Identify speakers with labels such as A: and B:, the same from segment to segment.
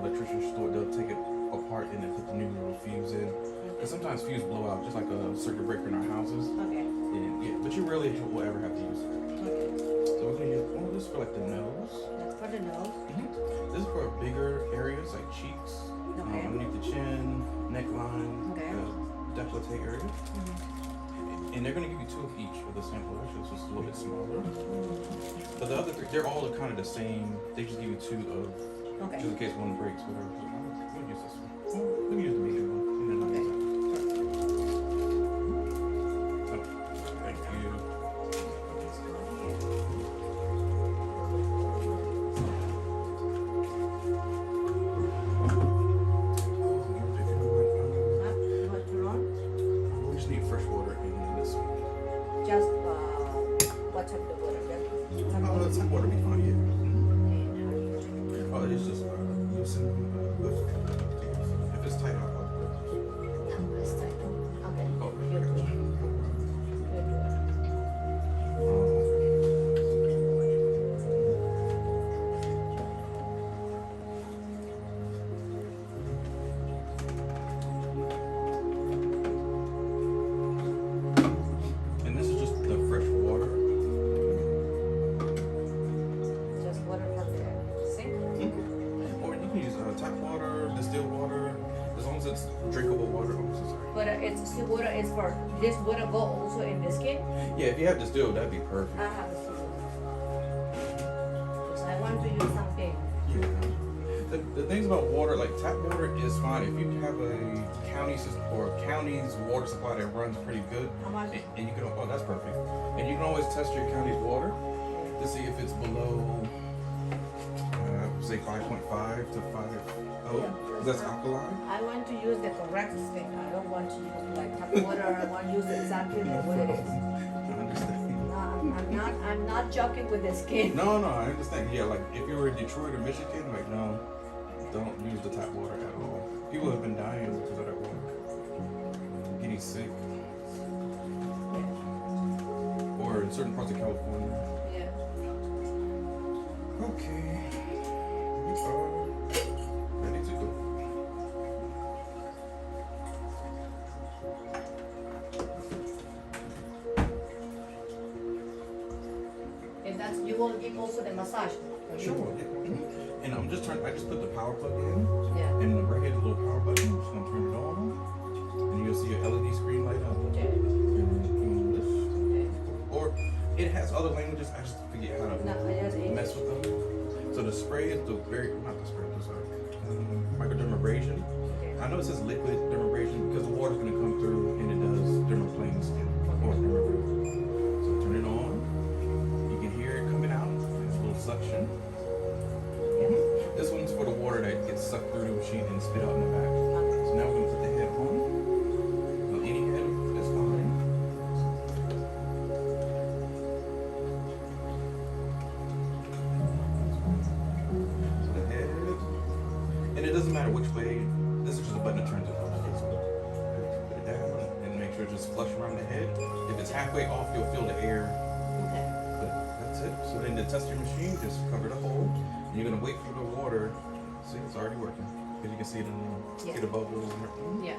A: electrician store, they'll take it apart and then put the new little fuse in. And sometimes fuse blow out, just like a circuit breaker in our houses.
B: Okay.
A: And yeah, but you rarely will ever have to use it.
B: Okay.
A: So we're gonna use one of this for like the nose.
B: That's for the nose.
A: This is for bigger areas like cheeks,
B: Okay.
A: underneath the chin, neckline,
B: Okay.
A: décolleté area. And they're gonna give you 2 of each for the sample. Actually, it's just a little bit smaller. But the other 3, they're all kind of the same. They just give you 2 of,
B: Okay.
A: just in case one breaks, whatever. We'll use this one. Let me use the medium one. And then
B: Okay.
A: Thank you.
B: What you want?
A: We just need fresh water in this one.
B: Just what's up the water?
A: That's water be fine, yeah. Oh, it's just loosen. If it's tight, I'll put it.
B: No, it's tight. Okay.
A: Oh,
B: You're good. You're good.
A: And this is just the fresh water.
B: Just water from the sink.
A: Or you can use tap water, distilled water, as long as it's drinkable water. Oh, so sorry.
B: But it's the water is for this water go also in the skin.
A: Yeah, if you have distilled, that'd be perfect.
B: I have a skin. Because I want to use something.
A: Yeah. The things about water, like tap water, is fine if you have a county system or a county's water supply that runs pretty good.
B: How much?
A: And you can, oh, that's perfect. And you can always test your county's water to see if it's below, say 5.5 to 5.0. Because that's alkaline.
B: I want to use the correct thing. I don't want to use like tap water. I want to use exactly what it is.
A: I understand.
B: No, I'm not joking with the skin.
A: No, I understand. Yeah, like if you were in Detroit or Michigan, like no, don't use the tap water at all. People have been dying because of that water. Getting sick. Or in certain parts of California.
B: Yeah.
A: Okay. We are ready to go.
B: And that's you will give also the massage.
A: Sure. Yeah. And I just put the power plug in.
B: Yeah.
A: And right here's a little power button. I'm just gonna turn it on. And you'll see your LED screen light up.
B: Okay.
A: And English.
B: Okay.
A: Or it has other languages. I just forget how to
B: No, I just
A: mess with them. So the spray is not the spray, I'm sorry. Microdermabrasion.
B: Okay.
A: I know it says liquid dermabrasion because the water's gonna come through and it does dermaplaning skin. Or dermabrasion. So turn it on. You can hear it coming out. It's a little suction.
B: Yeah.
A: This one's for the water that gets sucked through the machine and spit out in the back. So now we're gonna put the head on. So any head is fine. So the head, and it doesn't matter which way. This is just a button that turns it off. So put it down and make sure it's just flush around the head. If it's halfway off, you'll feel the air.
B: Okay.
A: But that's it. So then to test your machine, just cover the hole. And you're gonna wait for the water. See, it's already working. Because you can see it in see the bubbles and everything.
B: Yeah.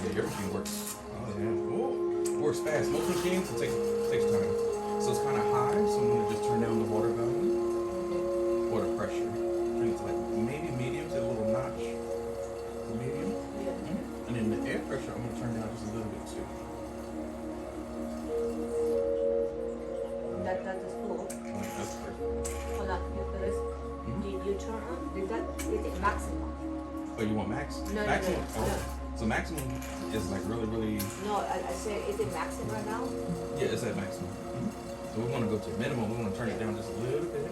A: Yeah, your machine works. Oh yeah. Oh, works fast. Most machines it takes time. So it's kind of high. So I'm gonna just turn down the water valve or the pressure. And it's like maybe medium to a little notch. Medium.
B: Yeah.
A: And then the air pressure I'm gonna turn down just a little bit too.
B: That is full.
A: Oh, that's perfect.
B: Hold on. There is. Did you turn on? Is it maximum?
A: Oh, you want max?
B: No,
A: maximum.
B: no.
A: So maximum is like really.
B: No, I said is it maximum right now?
A: Yeah, it's at maximum. So we want to go to minimum. We want to turn it down just a little bit.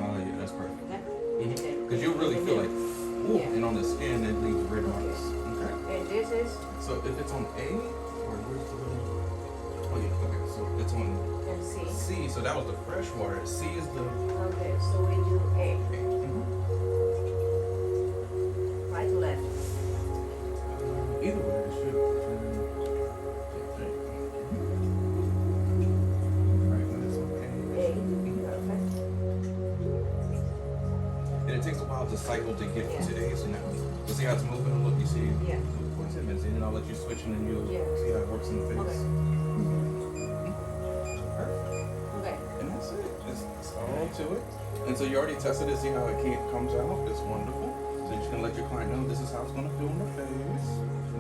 A: Oh yeah, that's perfect.
B: Okay.
A: Because you'll really feel like, ooh, and on the skin it leaves red marks. Okay.
B: And this is
A: So if it's on A, or where's the little? Oh yeah, okay. So it's on
B: and C.
A: C. So that was the fresh water. C is the.
B: Okay, so we do A. Right to left.
A: Either way, it should turn. Right when it's on A.
B: A. Perfect.
A: And it takes a while to cycle to get
B: Yeah.
A: to A. So now, so see how it's moving? Look, you see?
B: Yeah.
A: For 10 minutes, and then I'll let you switch, and then you'll see how it works in the face.
B: Okay.
A: Perfect.
B: Okay.
A: And that's it. It's all to it. And so you already tested it, see how it comes out. It's wonderful. So you're just gonna let your client know this is how it's gonna feel in the face.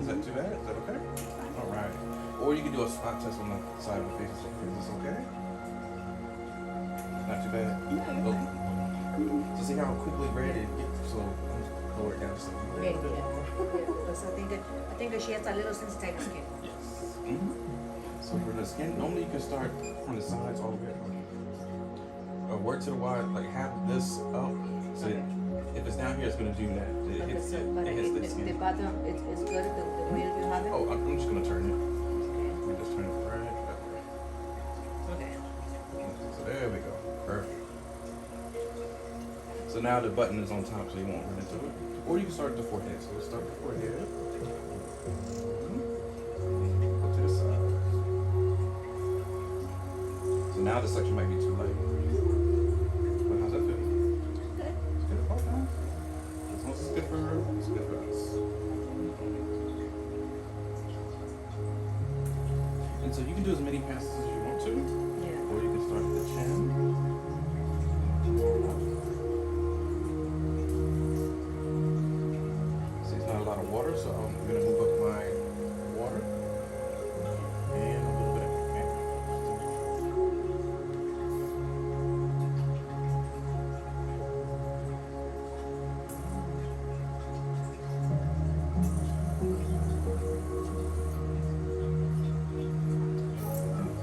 A: Is that too bad? Is that okay? All right. Or you can do a spot test on the side of the face. Is this okay? Not too bad.
B: Yeah.
A: Okay. So see how quickly red it gets. So I'm just lower it down just a little
B: Yeah,
A: bit.
B: because I think that she has a little sensitive skin.
A: Yes. So for the skin, normally you can start from the sides all the way up. Or work to the wide, like have this up. So
B: Okay.
A: if it's down here, it's gonna do that. It hits the
B: The
A: skin.
B: bottom, it's good the way you have it.
A: Oh, I'm just gonna turn it. Let me just turn it right that way.
B: Okay.
A: So there we go. Perfect. So now the button is on top, so you won't run into it. Or you can start at the forehead. So let's start with the forehead. Go to the side. So now this section might be too light. But how's that feel?
B: Good.
A: It's good. Okay. As long as it's good for her, it's good for us. And so you can do as many passes as you want to.
B: Yeah.
A: Or you can start at the chin. See, it's not a lot of water, so I'm gonna move up my water and a little bit of air.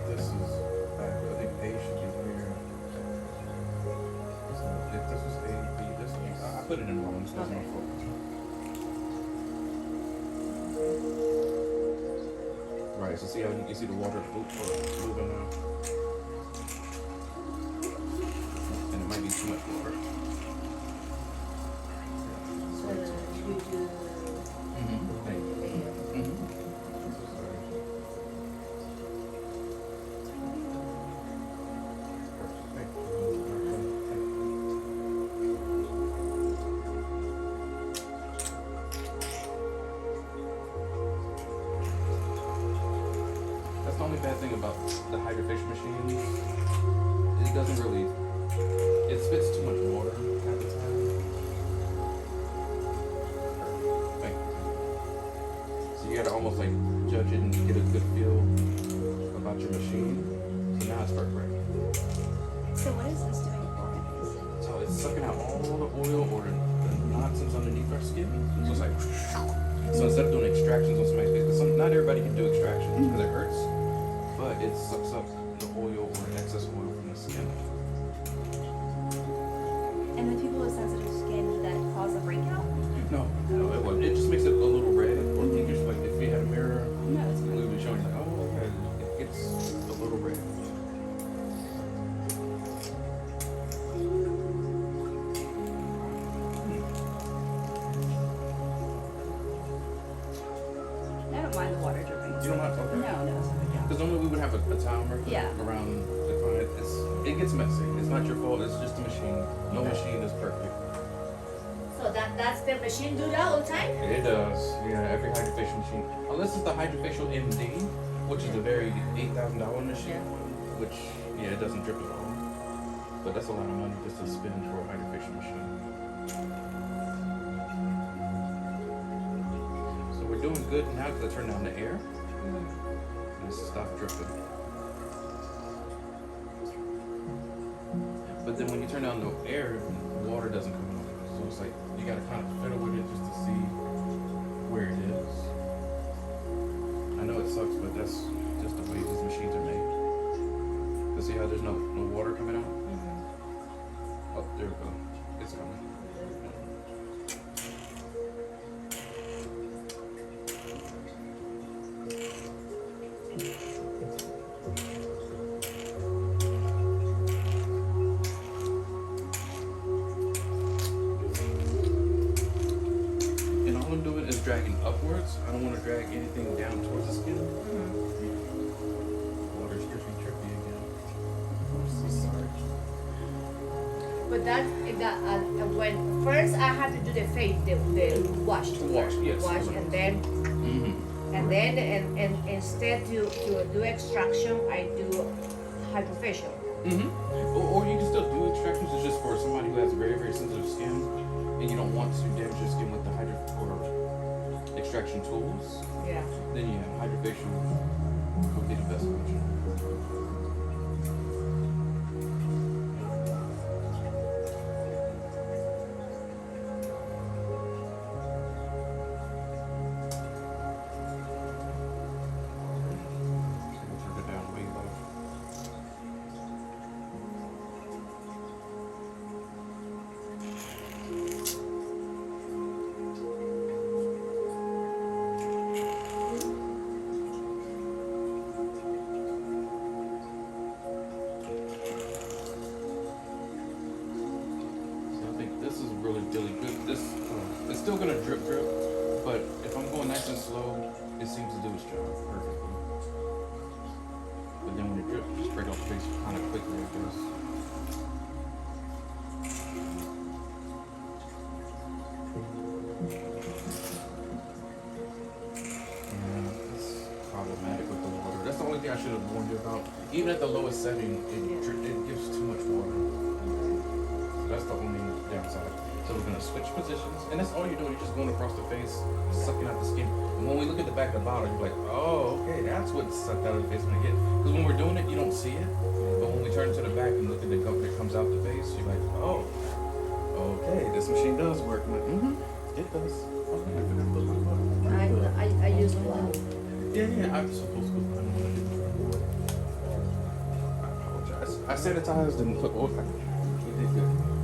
A: This is back. I think A should be here. So if this was A, B, this one. I put it in wrong. This wasn't
B: Okay.
A: my fault. Right. So see how you see the water moving now, and it might be too much water.
B: So you do.
A: Thank you. That's the only bad thing about the HydraFacial machine. It doesn't really, it spits too much water half the time. Thank you. So you gotta almost like judge it and get a good feel about your machine. So now it's perfect.
C: So what is this doing for us?
A: So it's sucking out all the oil or the nonsense underneath our skin. So it's like, so instead of doing extractions on somebody's face, because not everybody can do extractions because it hurts, but it sucks up the oil or excess oil from the skin.
C: And the people with sensitive skin, did that cause a breakout?
A: No, it wouldn't. It just makes it a little red. Or you just like if you had a mirror,
C: No, it's
A: we
C: fine.
A: would be showing you like, oh, okay, it gets a little red.
C: I don't mind the water dripping.
A: You don't have to. Okay.
C: No, it's not a big deal.
A: Because normally we would have a timer
C: Yeah.
A: around the client. It gets messy. It's not your fault. It's just a machine. No machine is perfect.
B: So that's the machine do that all the time?
A: It does. Yeah, every HydraFacial machine. Unless it's the HydraFacial MD, which is the very $8,000 machine,
B: Yeah.
A: which, yeah, it doesn't drip at all. But that's a lot of money just to spend for a HydraFacial machine. So we're doing good now because I turned down the air. And it's stopped dripping. But then when you turn down the air, water doesn't come out. So it's like you gotta kind of fiddle with it just to see where it is. I know it sucks, but that's just the way these machines are made. But see how there's no water coming out? Oh, there we go. It's coming. And all I'm doing is dragging upwards. I don't want to drag anything down towards the skin. Water's drippy again. I'm so sorry.
B: But that when first I have to do the face, the wash,
A: Yes.
B: wash, and then and instead to do extraction, I do HydraFacial.
A: Or you can still do extractions. It's just for somebody who has very, very sensitive skin, and you don't want to damage your skin with the extraction tools.
B: Yeah.
A: Then yeah, HydraFacial would be the best option. It's still gonna drip, but if I'm going nice and slow, it seems to do its job perfectly. But then when it drips, just break off the face kind of quickly, I guess. Yeah, it's problematic with the water. That's the only thing I should have warned you about. Even at the lowest setting, it gives too much water. So that's the only downside. So we're gonna switch positions, and that's all you're doing. You're just going across the face, sucking out the skin. And when we look at the back of the bottle, you're like, oh, okay, that's what's sucked out of the face when it hit. Because when we're doing it, you don't see it. But when we turn to the back and look at the gunk that comes out the face, you're like, oh, okay, this machine does work. I'm like, it does. Okay, I forgot to put my bottle.
B: I use one.
A: Yeah, I'm supposed to. I don't want to do it. I apologize. I sanitized and put oil. We did good.